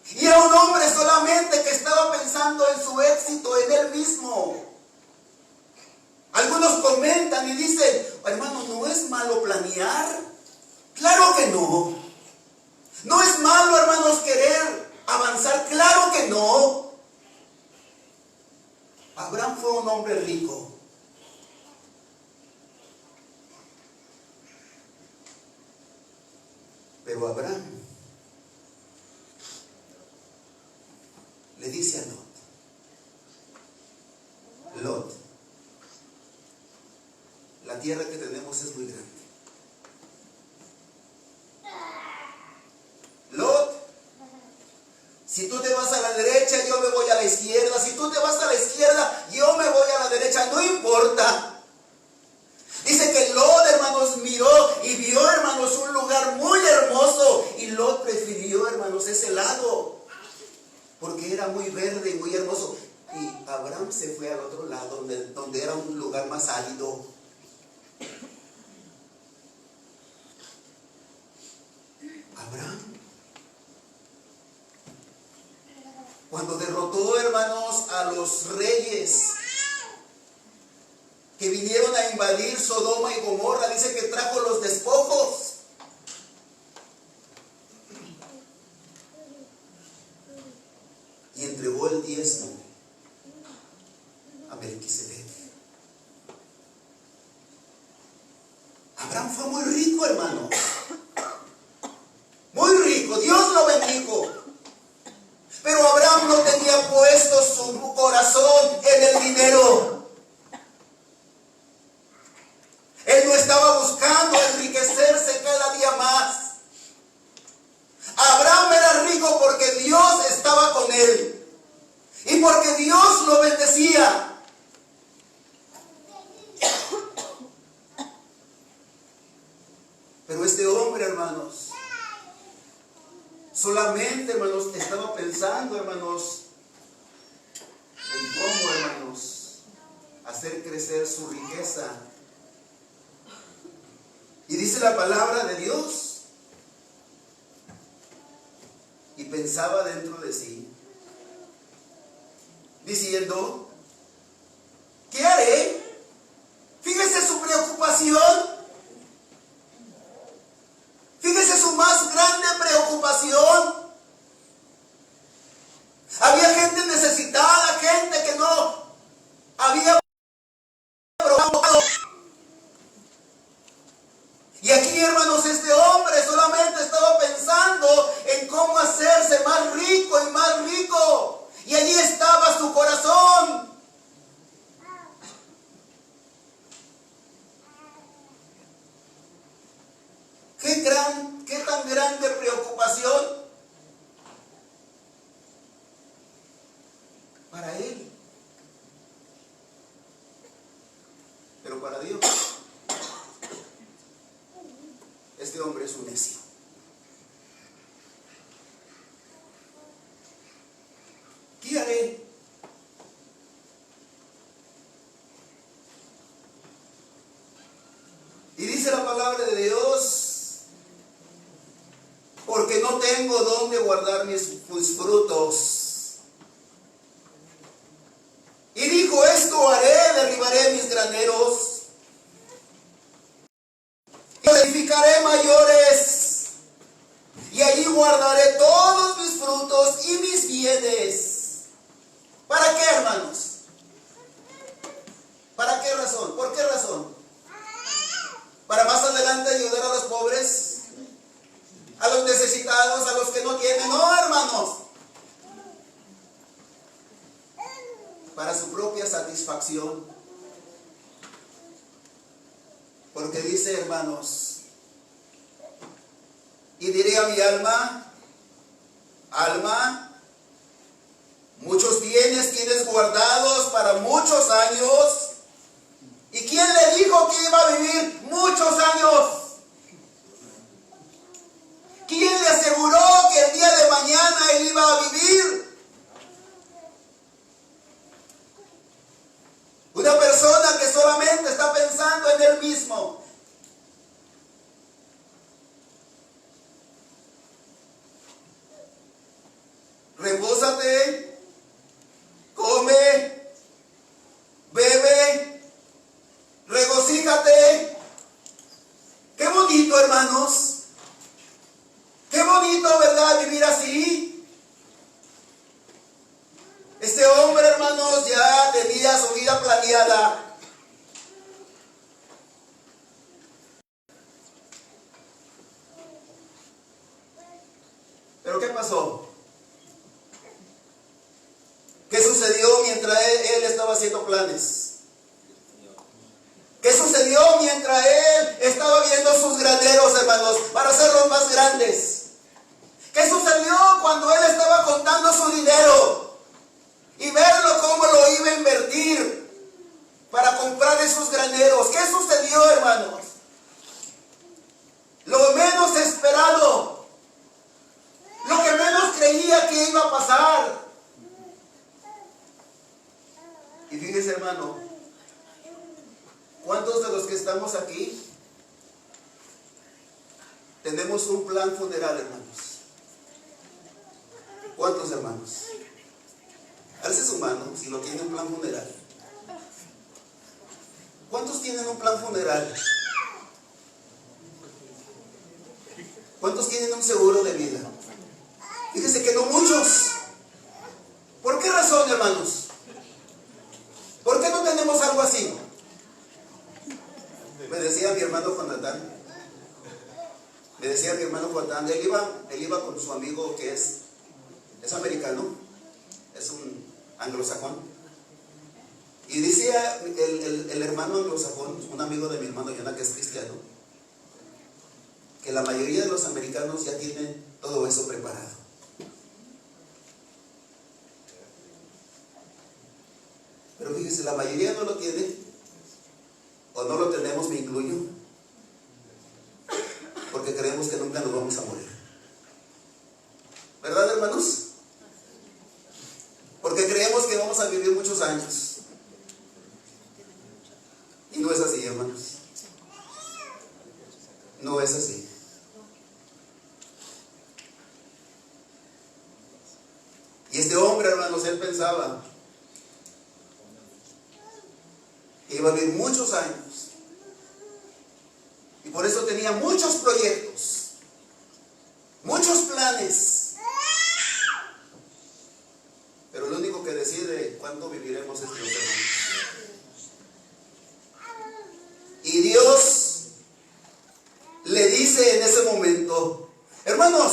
Y era un hombre solamente que estaba pensando en su éxito, en él mismo. Algunos comentan y dicen, hermano, ¿no es malo planear? Claro que no. No es malo, hermanos, querer avanzar. Claro que no. Abraham fue un hombre rico. Pero Abraham le dice a Lot, Lot, la tierra que tenemos es muy grande. Lot, si tú te vas a la derecha, yo me voy a la izquierda. Si tú te vas a la izquierda, yo me voy a la derecha. No importa. Dice que Lot, hermanos, miró y vio, hermanos, un lugar muy hermoso. Y Lot prefirió, hermanos, ese lado, porque era muy verde y muy hermoso. Y Abraham se fue al otro lado, donde era un lugar más árido. Abraham, cuando derrotó, hermanos, a los reyes que vinieron a invadir Sodoma y Gomorra, dice que trajo los despojos. Y entregó el diezmo a Melquisedec. Abraham fue muy rico, hermano. Muy rico. Dios lo bendijo. Pero Abraham no tenía puesto su corazón en el dinero. Él no estaba buscando enriquecerse cada día más. Abraham era rico porque Dios estaba con él y porque Dios lo bendecía. Pero este hombre, hermanos, solamente, hermanos, estaba pensando, hermanos, en cómo, hermanos, hacer crecer su riqueza. Y dice la palabra de Dios, y pensaba dentro de sí, diciendo, ¿qué haré? Fíjese su preocupación. Fíjese su más grande preocupación. Había gente necesitada, gente que no había probado. Y aquí, hermanos, este hombre solamente estaba pensando en cómo hacerse más rico y más rico. Y allí estaba su corazón. para él. Pero para Dios, este hombre es un necio. ¿Qué haré? Y dice la palabra de Dios, porque no tengo dónde guardar mis frutos. Y dijo, esto haré, derribaré mis graneros, y edificaré mayores, y allí guardaré todos mis frutos y mis bienes. ¿Para qué, hermanos? ¿Para qué razón? ¿Por qué razón? ¿Para más adelante ayudar a los pobres? ¿A los necesitados? ¿A los que no tienen? No, hermanos. Para su propia satisfacción. Porque dice, hermanos, y diré a mi alma, alma, muchos bienes tienes guardados para muchos años. ¿Y quién le dijo que iba a vivir muchos años? ¿Quién le aseguró que el día de mañana él iba a vivir? Una persona que solamente está pensando en él mismo. Repósate, come, bebe, regocíjate. Qué bonito, hermanos. Qué bonito, ¿verdad? Vivir así. Este hombre, hermanos, ya tenía su vida planeada. Pero ¿qué pasó? ¿Qué sucedió mientras él estaba haciendo planes? ¿Qué sucedió mientras él estaba viendo sus graneros, hermanos, para hacerlos más grandes? ¿Qué sucedió cuando él estaba contando su dinero y verlo cómo lo iba a invertir para comprar esos graneros? ¿Qué sucedió, hermanos? Lo menos esperado, lo que menos creía que iba a pasar. Y fíjese, hermano, ¿cuántos de los que estamos aquí tenemos un plan funeral, hermanos? ¿Cuántos, hermanos? Alce su mano si no tienen un plan funeral. ¿Cuántos tienen un plan funeral? ¿Cuántos tienen un seguro de vida? Fíjese que no muchos. ¿Por qué razón, hermanos? ¿Por qué no tenemos algo así? Me decía mi hermano Jonathan, él iba con su amigo que es americano, es un anglosajón. Y decía el hermano anglosajón, un amigo de mi hermano Jonathan, que es cristiano, que la mayoría de los americanos ya tienen todo eso preparado. Pero fíjese, la mayoría no lo tiene, o no lo tenemos, me incluyo, porque creemos que nunca nos vamos a morir. ¿Verdad, hermanos? Porque creemos que vamos a vivir muchos años. Y no es así, hermanos. No es así. Y este hombre, hermanos, él pensaba que iba a vivir muchos años. Y por eso tenía muchos proyectos, muchos planes. Pero lo único que decide cuánto viviremos es Dios, hermanos. Y Dios le dice en ese momento, hermanos,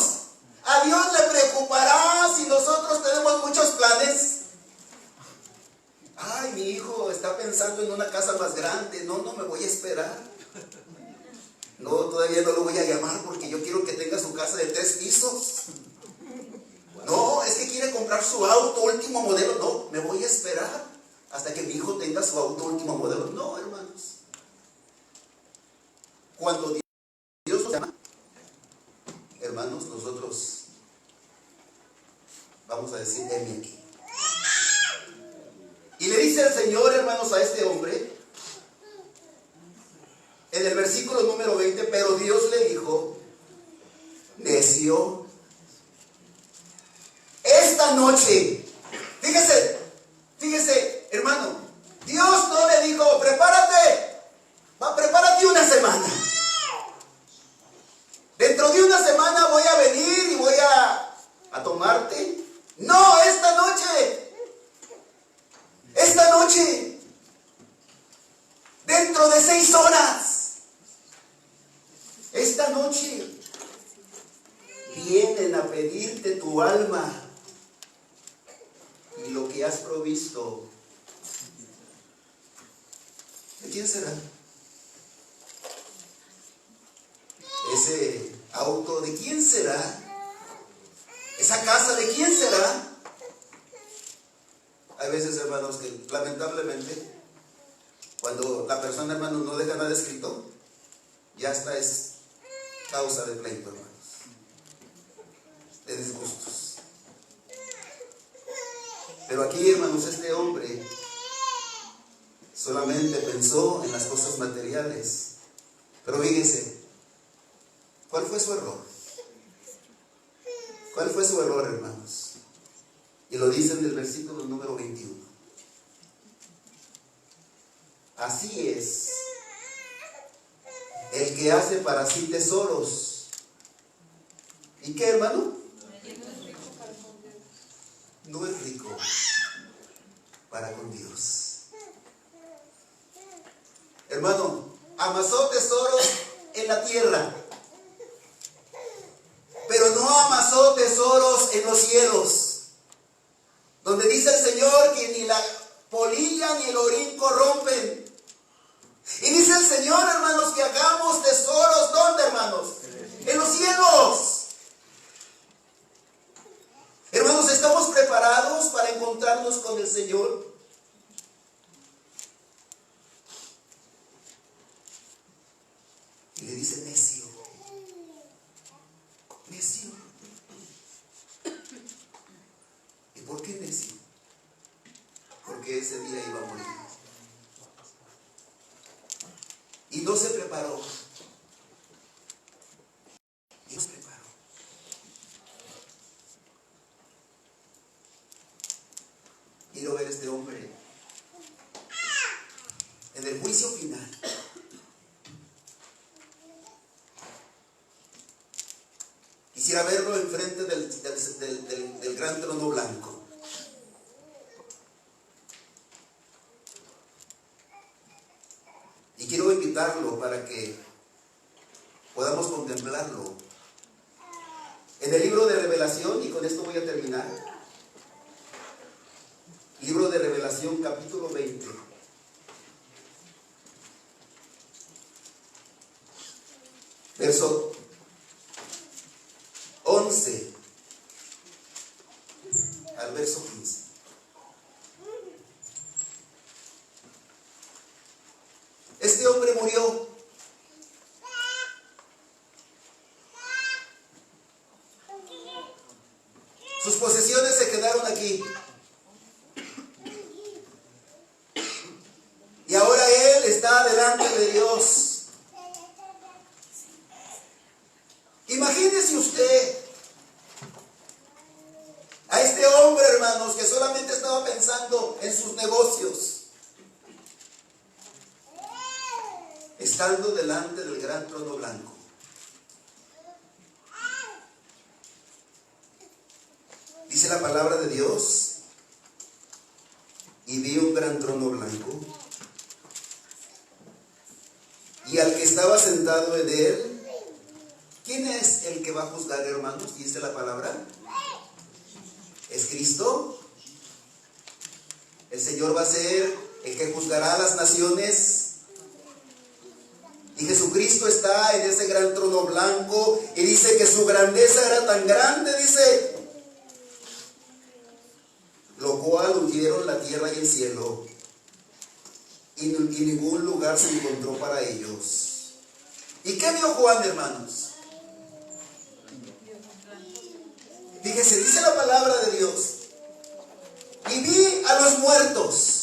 ¿a Dios le preocupará si nosotros tenemos muchos planes? Ay, mi hijo está pensando en una casa más grande. No me voy a esperar. No, todavía no lo voy a llamar porque yo quiero que tenga su casa de 3 pisos. No, es que quiere comprar su auto último modelo. No, me voy a esperar hasta que mi hijo tenga su auto último modelo. No, hermanos. Cuando Dios nos llama, hermanos, nosotros vamos a decir, heme aquí. Y le dice el Señor, hermanos, a este hombre, en el versículo número 20, pero Dios le dijo, necio, esta noche, fíjese, hermano, Dios no le dijo, prepárate una semana. Dentro de una semana voy a venir y voy a tomarte. No, esta noche, dentro de 6 horas, esta noche, vienen a pedirte tu alma y lo que has provisto. ¿De quién será? Ese auto, ¿de quién será? Esa casa, ¿de quién será? Hay veces, hermanos, que lamentablemente, cuando la persona, hermano, no deja nada escrito, ya esta es causa de pleito, hermanos, de disgustos. Pero aquí, hermanos, este hombre solamente pensó en las cosas materiales. Pero fíjense, ¿cuál fue su error? ¿Cuál fue su error, hermanos? Y lo dice en el versículo número 21. Así es el que hace para sí tesoros. ¿Y qué, hermano? No es rico para con Dios. Hermano, amasó tesoros en la tierra, pero no amasó tesoros en los cielos, donde dice el Señor que ni la polilla ni el orín corrompen. Y dice el Señor, hermanos, que hagamos tesoros, ¿dónde, hermanos? En los cielos. Hermanos, ¿estamos preparados para encontrarnos con el Señor? Y le dice, necio. Necio. ¿Y por qué necio? Porque ese día iba a morir. Y no se preparó. Dios preparó. Quiero ver a este hombre en el juicio final. Quisiera verlo enfrente del gran trono blanco. Y quiero invitarlo para que podamos contemplarlo. En el libro de Revelación, y con esto voy a terminar. Libro de Revelación, capítulo 20. Verso 11 al verso 15. Este hombre murió. Sus posesiones se quedaron aquí. Y ahora él está delante de Dios. Imagínese usted a este hombre, hermanos, que solamente estaba pensando en sus negocios, estando delante del gran trono blanco. Dice la palabra de Dios, y vi un gran trono blanco, y al que estaba sentado en él. ¿Quién es el que va a juzgar, hermanos? Dice la palabra. ¿Es Cristo? El Señor va a ser el que juzgará a las naciones. Y Jesucristo está en ese gran trono blanco. Y dice que su grandeza era tan grande, dice, la tierra y el cielo, y ningún lugar se encontró para ellos. ¿Y qué vio Juan, hermanos? Fíjese, dice la palabra de Dios: y vi a los muertos.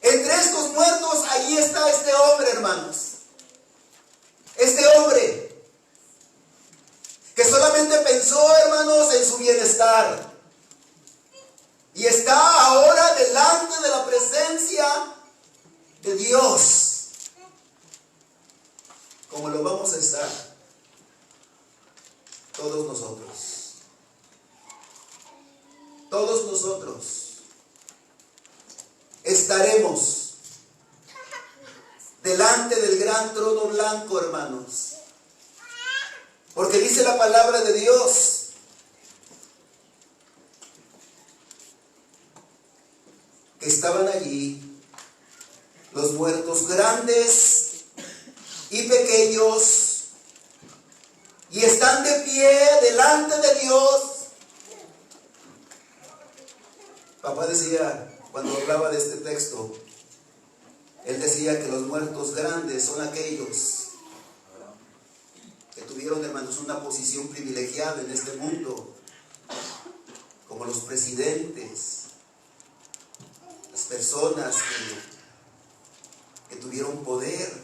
Entre estos muertos, allí está este hombre, hermanos. Este hombre que solamente pensó, hermanos, en su bienestar. Y está ahora delante de la presencia de Dios. Como lo vamos a estar todos nosotros. Todos nosotros estaremos delante del gran trono blanco, hermanos. Porque dice la palabra de Dios que estaban allí los muertos grandes y pequeños, y están de pie delante de Dios. Papá decía, cuando hablaba de este texto, él decía que los muertos grandes son aquellos que tuvieron, hermanos, una posición privilegiada en este mundo, como los presidentes, las personas que tuvieron poder.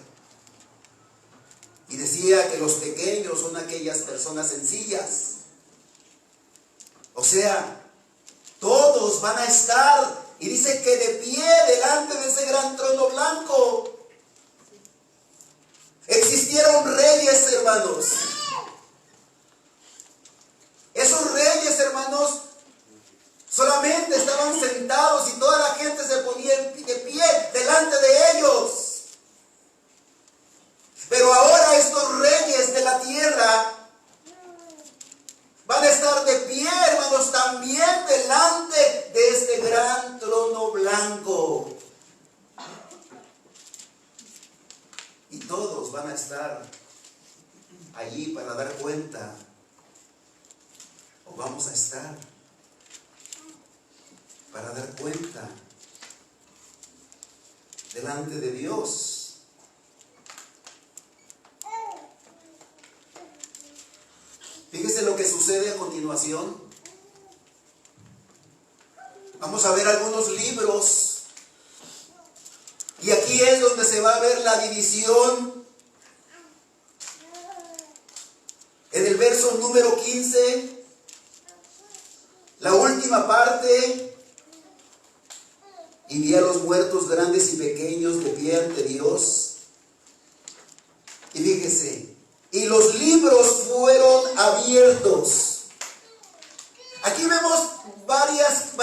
Y decía que los pequeños son aquellas personas sencillas. O sea, todos van a estar, y dice que de pie delante de ese gran trono blanco. Existieron reyes, hermanos. Esos reyes, hermanos, solamente estaban sentados y toda la gente se ponía de pie delante de ellos. Pero ahora estos reyes de la tierra van a estar de pie, hermanos, también delante de este gran trono blanco. Y todos van a estar allí para dar cuenta. O vamos a estar para dar cuenta delante de Dios. Fíjese lo que sucede a continuación. Vamos a ver algunos libros. Y aquí es donde se va a ver la división. En el verso número 15, la última parte. Y vi a los muertos grandes y pequeños de pie ante Dios. Y fíjese, y los libros fueron abiertos. Aquí vemos varias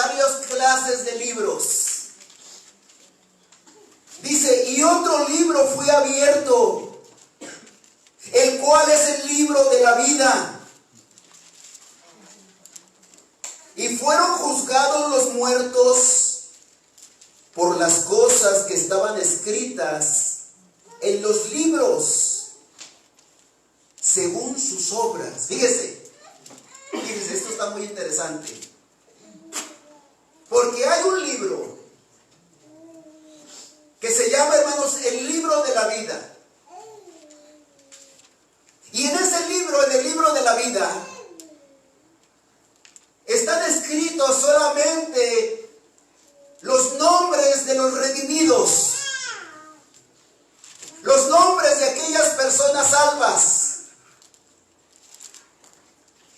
clases de libros. Dice, y otro libro fue abierto, el cual es el libro de la vida. Y fueron juzgados los muertos por las cosas que estaban escritas en los libros, según sus obras. Fíjese, esto está muy interesante. Porque hay un libro que se llama, hermanos, el libro de la vida. Y en ese libro, en el libro de la vida, están escritos solamente los nombres de los redimidos, los nombres de aquellas personas salvas.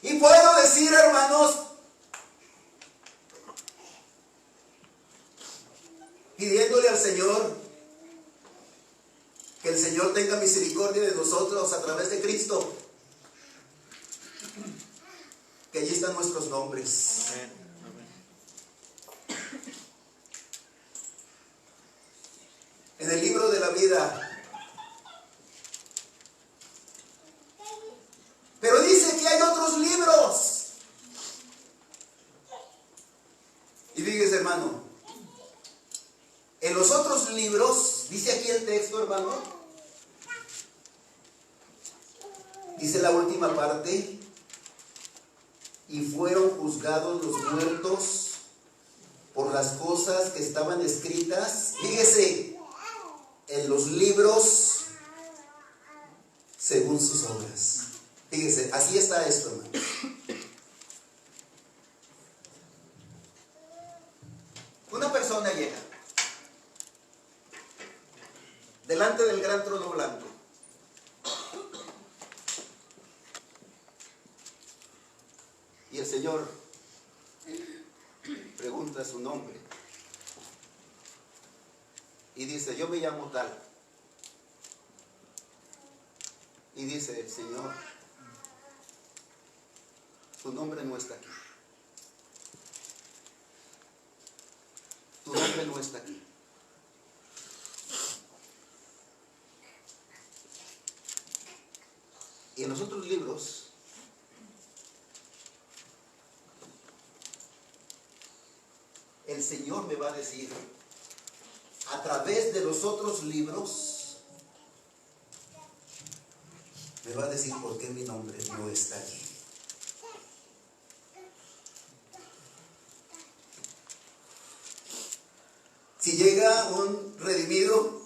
Y puedo decir, hermanos, pidiéndole al Señor que el Señor tenga misericordia de nosotros a través de Cristo, que allí están nuestros nombres. En el libro de la vida. Pero dice que hay otros libros. Y fíjese, hermano, en los otros libros, dice aquí el texto, hermano, dice la última parte, y fueron juzgados los muertos por las cosas que estaban escritas, fíjese, en los libros según sus obras. Fíjese, así está esto, hermano. Una persona llega delante del gran trono blanco. Y el Señor pregunta su nombre. Y dice, yo me llamo tal. Y dice el Señor, tu nombre no está aquí. Tu nombre no está aquí. Y en los otros libros el Señor me va a decir, a través de los otros libros, me va a decir por qué mi nombre no está allí. Si llega un redimido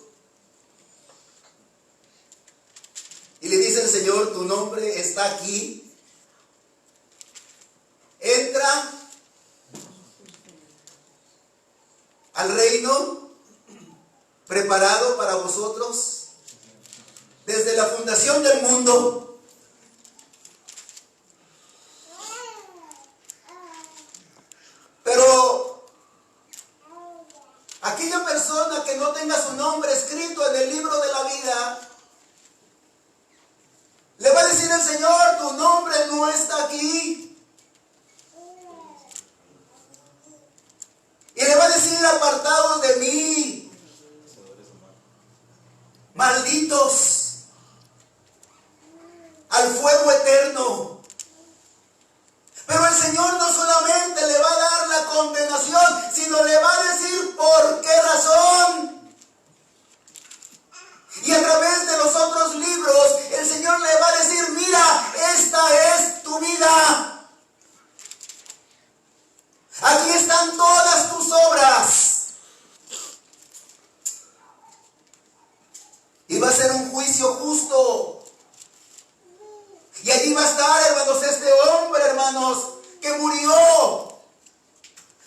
y le dice el Señor, tu nombre está aquí, entra al reino preparado para vosotros desde la fundación del mundo. Pero aquella persona que no tenga su nombre escrito en el libro de la vida, le va a decir el Señor, tu nombre no está aquí. Y le va a decir, apartados de mí, malditos, al fuego eterno. Pero el Señor no solamente le va a dar la condenación, sino le va a decir por qué razón. Y a través de los otros libros, el Señor le va a decir, mira, esta es tu vida. Aquí están todas tus obras. Y va a ser un juicio justo. Y allí va a estar, hermanos, este hombre, hermanos, que murió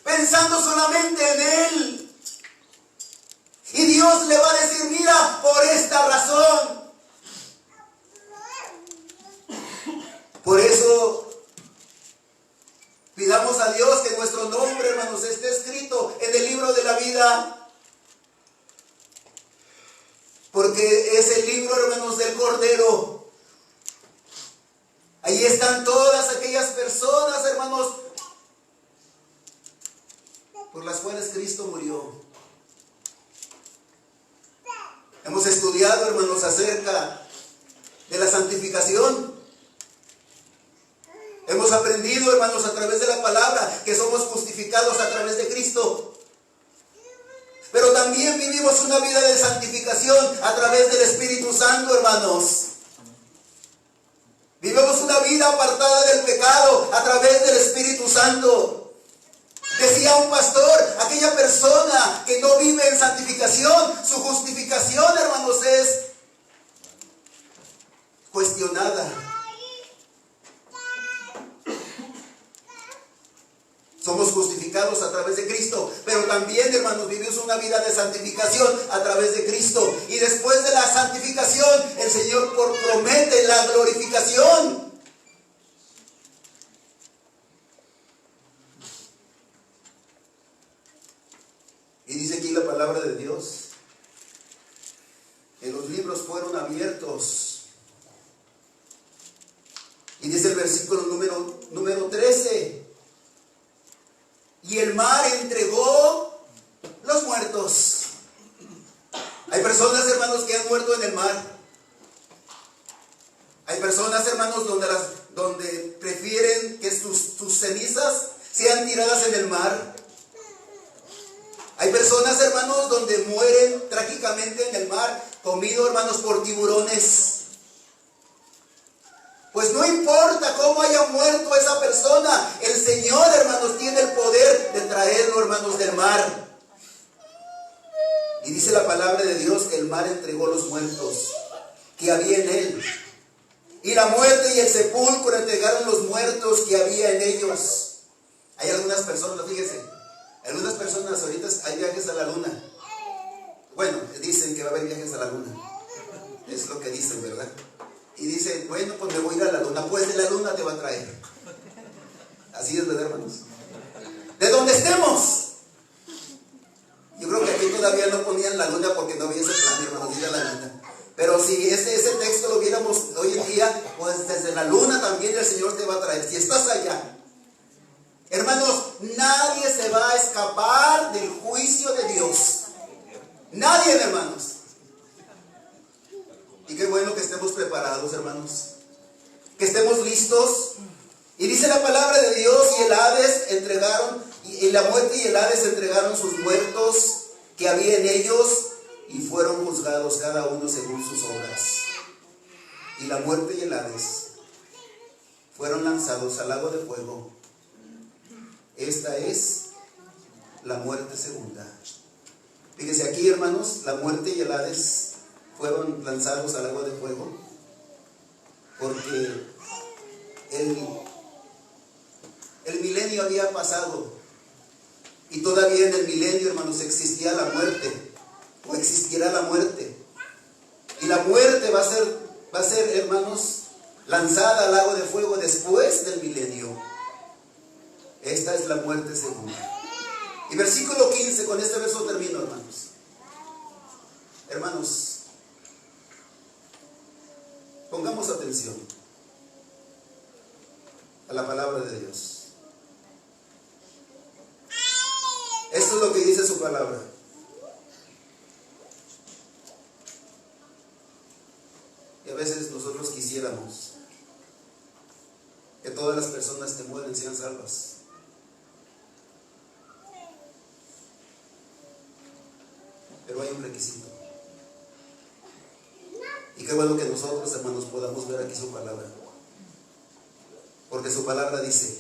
pensando solamente en él. Y Dios le va a decir, mira, por esta razón. Por eso pidamos a Dios que nuestro nombre, hermanos, esté escrito en el libro de la vida. Porque es el libro, hermanos, del Cordero. Ahí están todas aquellas personas, hermanos, por las cuales Cristo murió. Hemos estudiado, hermanos, acerca de la santificación. Hemos aprendido, hermanos, a través de la palabra, que somos justificados a través de Cristo. Pero también vivimos una vida de santificación a través del Espíritu Santo, hermanos. Vivimos una vida apartada del pecado a través del Espíritu Santo. Decía un pastor, aquella persona que no vive en santificación, su justificación, hermanos, es cuestionada. Somos justificados a través de Cristo, pero también, hermanos, vivimos una vida de santificación a través de Cristo. Y después de la santificación, el Señor promete la glorificación. Y dice aquí la palabra de Dios, que los libros fueron abiertos. Y dice el versículo número 13. Y el mar entregó los muertos. Hay personas, hermanos, que han muerto en el mar. Hay personas, hermanos, donde prefieren que sus cenizas sean tiradas en el mar. Hay personas, hermanos, donde mueren trágicamente en el mar, comido, hermanos, por tiburones. Pues no importa cómo cómo haya muerto esa persona, el Señor, hermanos, tiene el poder de traerlo, hermanos, del mar. Y dice la palabra de Dios que el mar entregó los muertos que había en él. Y la muerte y el sepulcro entregaron los muertos que había en ellos. Hay algunas personas, fíjense, algunas personas ahorita hay viajes a la luna. Bueno, dicen que va a haber viajes a la luna. Es lo que dicen, ¿verdad? Y dicen, bueno, pues me voy a ir a la luna. Pues de la luna te va a traer. Así es, ¿verdad, hermanos? De donde estemos. Yo creo que aquí todavía no ponían la luna porque no había ese plan, hermanos, ir a la luna. Pero si ese texto lo viéramos hoy en día, pues desde la luna también el Señor te va a traer. Si estás allá, hermanos, nadie se va a escapar del juicio de Dios. Nadie, hermanos. Y qué bueno que estemos preparados, hermanos. Que estemos listos. Y dice la palabra de Dios, y el Hades entregaron, y la muerte y el Hades entregaron sus muertos que había en ellos, y fueron juzgados cada uno según sus obras. Y la muerte y el Hades fueron lanzados al lago de fuego. Esta es la muerte segunda. Fíjense aquí, hermanos, la muerte y el Hades fueron lanzados al lago de fuego porque el milenio había pasado y todavía en el milenio, hermanos, existía la muerte o existirá la muerte, y la muerte va a ser, hermanos, lanzada al lago de fuego después del milenio. Esta es la muerte segunda. Y versículo 15, con este verso termino, hermanos. Hermanos, pongamos atención a la palabra de Dios. Esto es lo que dice su palabra. Y a veces nosotros quisiéramos que todas las personas que mueren sean salvas. Pero hay un requisito. Y qué bueno que nosotros, hermanos, podamos ver aquí su palabra. Porque su palabra dice,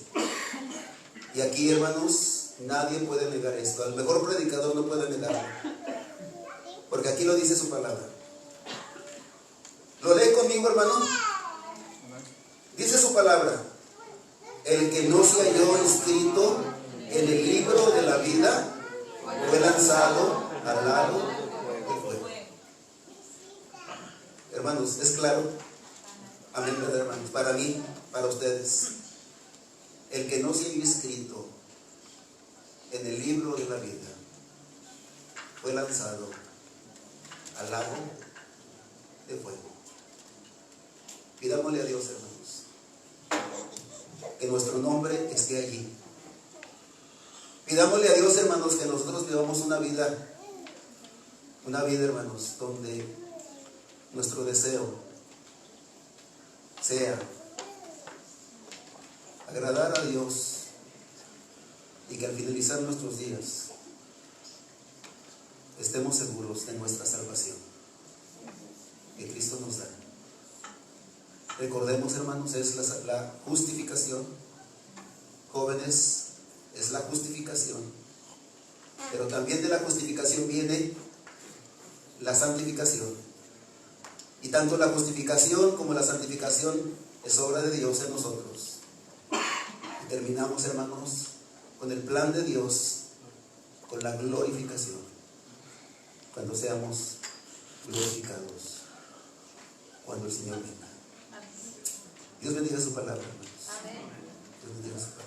y aquí, hermanos, nadie puede negar esto. El mejor predicador no puede negarlo. Porque aquí lo dice su palabra. ¿Lo lee conmigo, hermano? Dice su palabra: el que no se halló inscrito en el libro de la vida fue lanzado al lago de fuego. Hermanos, ¿es claro? Amén, ¿verdad, hermanos? Para mí, para ustedes, el que no se halló inscrito en el libro de la vida fue lanzado al lago de fuego. Pidámosle a Dios, hermanos, que nuestro nombre esté allí. Pidámosle a Dios, hermanos, que nosotros vivamos una vida, hermanos, donde nuestro deseo sea agradar a Dios, y que al finalizar nuestros días estemos seguros de nuestra salvación que Cristo nos da. Recordemos, hermanos, es la justificación. Jóvenes, es la justificación. Pero también de la justificación viene la santificación. Y tanto la justificación como la santificación es obra de Dios en nosotros. Y terminamos, hermanos, con el plan de Dios, con la glorificación, cuando seamos glorificados, cuando el Señor venga. Dios bendiga su palabra, hermanos. Dios bendiga su palabra.